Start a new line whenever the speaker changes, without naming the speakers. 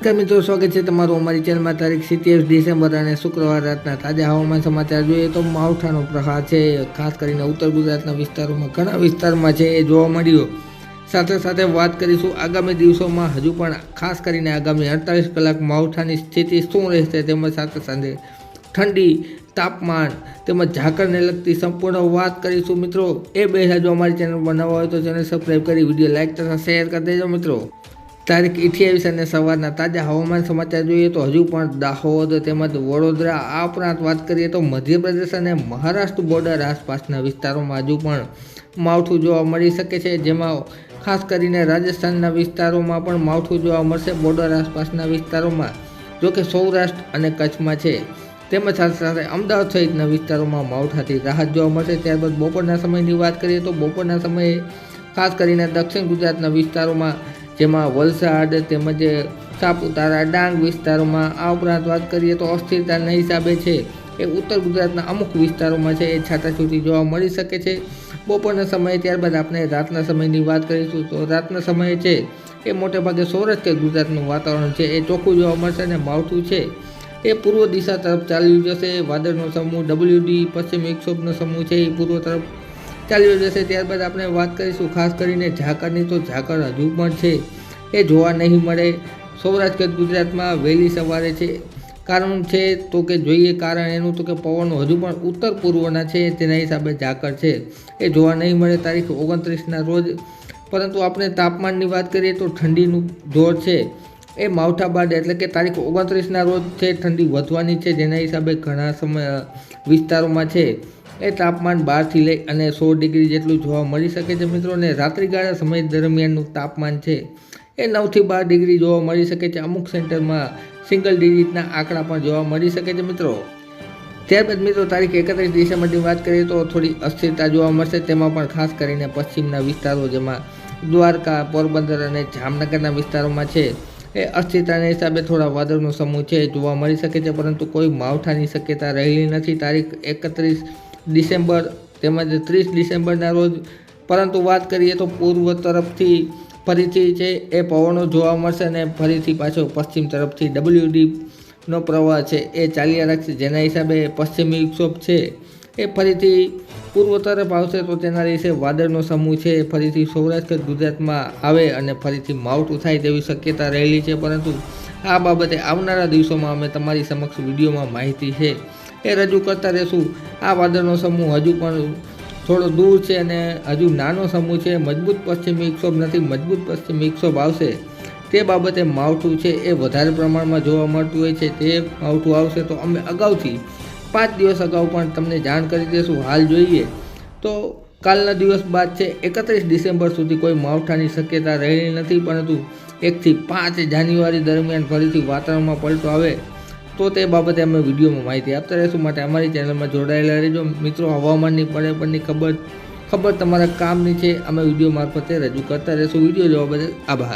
મિત્રો, સ્વાગત છે તમારું અમારી ચેનલમાં। તારીખ 27 ડિસેમ્બર અને શુક્રવાર રાતના તાજા હવામાન સમાચાર જોઈએ તો માવઠાનો પ્રહાર છે ખાસ કરીને ઉત્તર ગુજરાતના વિસ્તારોમાં ઘણા વિસ્તારમાં છે એ જોવા મળ્યો। સાથે સાથે વાત કરીશું આગામી દિવસોમાં હજુ પણ ખાસ કરીને આગામી 48 કલાક માવઠાની સ્થિતિ શું રહેશે, તેમજ સાથે સાથે ઠંડી, તાપમાન તેમજ ઝાકળને લગતી સંપૂર્ણ વાત કરીશું। મિત્રો, એ પહેલાં જો અમારી ચેનલ પર નવા હોય તો ચેનલ સબસ્ક્રાઈબ કરી વિડીયો લાઇક તથા શેર કરી દેજો। મિત્રો, તારીખ 28 અને સવારના તાજા હવામાન સમાચાર જોઈએ તો હજુ પણ દાહોદ તેમજ વડોદરા, આ ઉપરાંત વાત કરીએ તો મધ્યપ્રદેશ અને મહારાષ્ટ્ર બોર્ડર આસપાસના વિસ્તારોમાં હજુ પણ માવઠું જોવા મળી શકે છે, જેમાં ખાસ કરીને રાજસ્થાનના વિસ્તારોમાં પણ માવઠું જોવા મળશે। બોર્ડર આસપાસના વિસ્તારોમાં જોકે સૌરાષ્ટ્ર અને કચ્છમાં છે, તેમજ સાથે સાથે અમદાવાદ સહિતના વિસ્તારોમાં માવઠાથી રાહત જોવા મળશે। ત્યારબાદ બપોરના સમયની વાત કરીએ તો બપોરના સમયે ખાસ કરીને દક્ષિણ ગુજરાતના વિસ્તારોમાં જેમાં વલસાડ તેમજ સાપુતારા, ડાંગ વિસ્તારોમાં, આ ઉપરાંત વાત કરીએ તો અસ્થિરતાના હિસાબે છે એ ઉત્તર ગુજરાતના અમુક વિસ્તારોમાં છે એ છાટાછૂટી જોવા મળી શકે છે બપોરના સમયે। ત્યારબાદ આપણે રાતના સમયની વાત કરીશું તો રાતના સમયે છે એ મોટેભાગે સૌરાષ્ટ્ર ગુજરાતનું વાતાવરણ છે એ ચોખ્ખું જોવા મળશે અને માવઠું છે એ પૂર્વ દિશા તરફ ચાલ્યું જશે। વાદળનો સમૂહ WD પશ્ચિમ વિક્ષોભનો સમૂહ છે એ પૂર્વ તરફ ચાલ્યો જશે। ત્યારબાદ આપણે વાત કરીશું ખાસ કરીને ઝાકળની, તો ઝાકળ હજુ પણ છે એ જોવા નહીં મળે સૌરાષ્ટ્ર ગુજરાતમાં વહેલી સવારે છે। કારણ છે તો કે જોઈએ કારણ એનું તો કે પવનો હજુ પણ ઉત્તર પૂર્વના છે, તેના હિસાબે ઝાકળ છે એ જોવા નહીં મળે તારીખ 29ના રોજ। પરંતુ આપણે તાપમાનની વાત કરીએ તો ઠંડીનું જોર છે એ માવઠા બાદ એટલે કે તારીખ 29ના રોજ છે ઠંડી વધવાની છે, જેના હિસાબે ઘણા વિસ્તારોમાં છે એ તાપમાન 12થી લઈ અને 16 ડિગ્રી જેટલું જોવા મળી શકે છે। મિત્રો, ને રાત્રિગાળા સમય દરમિયાનનું તાપમાન છે એ 9થી 12 ડિગ્રી જોવા મળી શકે છે। અમુક સેન્ટરમાં સિંગલ ડિજિટના આંકડા પણ જોવા મળી શકે છે। મિત્રો, ત્યારબાદ મિત્રો તારીખ 31 ડિસેમ્બરની વાત કરીએ તો થોડી અસ્થિરતા જોવા મળશે, તેમાં પણ ખાસ કરીને પશ્ચિમના વિસ્તારો જેમાં દ્વારકા, પોરબંદર અને જામનગરના વિસ્તારોમાં છે એ અસ્થિરતાના હિસાબે થોડા વાદળનો સમૂહ છે જોવા મળી શકે છે, પરંતુ કોઈ માવઠાની શક્યતા રહેલી નથી તારીખ 31 ડિસેમ્બર તેમજ 30 ડિસેમ્બરના રોજ। પરંતુ વાત કરીએ તો પૂર્વ તરફથી ફરીથી છે એ પવનો જોવા મળશે અને ફરીથી પાછો પશ્ચિમ તરફથી WDનો પ્રવાહ છે એ ચાલ્યા રાખશે, જેના હિસાબે પશ્ચિમી વિક્ષોભ છે એ ફરીથી પૂર્વ તરફ આવશે, તો તેના વિશે વાદળનો સમૂહ છે એ ફરીથી સૌરાષ્ટ્ર ગુજરાતમાં આવે અને ફરીથી માવઠું થાય તેવી શક્યતા રહેલી છે। પરંતુ આ બાબતે આવનારા દિવસોમાં અમે તમારી સમક્ષ વિડીયોમાં માહિતી છે એ રજૂ કરતા રહેશું। આ વાદળનો સમૂહ હજુ પણ થોડો દૂર છે અને હજુ નાનો સમૂહ છે, મજબૂત પશ્ચિમી વિક્ષોભ નથી। મજબૂત પશ્ચિમી વિક્ષોભ આવશે તે બાબતે માવઠું છે એ વધારે પ્રમાણમાં જોવા મળતું હોય છે, તે માવઠું આવશે તો અમે અગાઉથી 5 દિવસ અગાઉ પણ તમને જાણ કરી દઈશું। હાલ જોઈએ તો કાલના દિવસ બાદ છે 31 ડિસેમ્બર સુધી કોઈ માવઠાની શક્યતા રહેલી નથી, પરંતુ 1થી 5 જાન્યુઆરી દરમિયાન ફરીથી વાતાવરણમાં પલટો આવે તો તે બાબતે અમે વિડીયોમાં માહિતી આપતા રહીશું। માટે અમારી ચેનલમાં જોડાયેલા રહેજો। મિત્રો, હવામાનની પળેપળની ખબર તમારા કામની છે, અમે વિડીયો મારફતે રજૂ કરતા રહીશું। વિડીયો જોવા બદલ આભાર।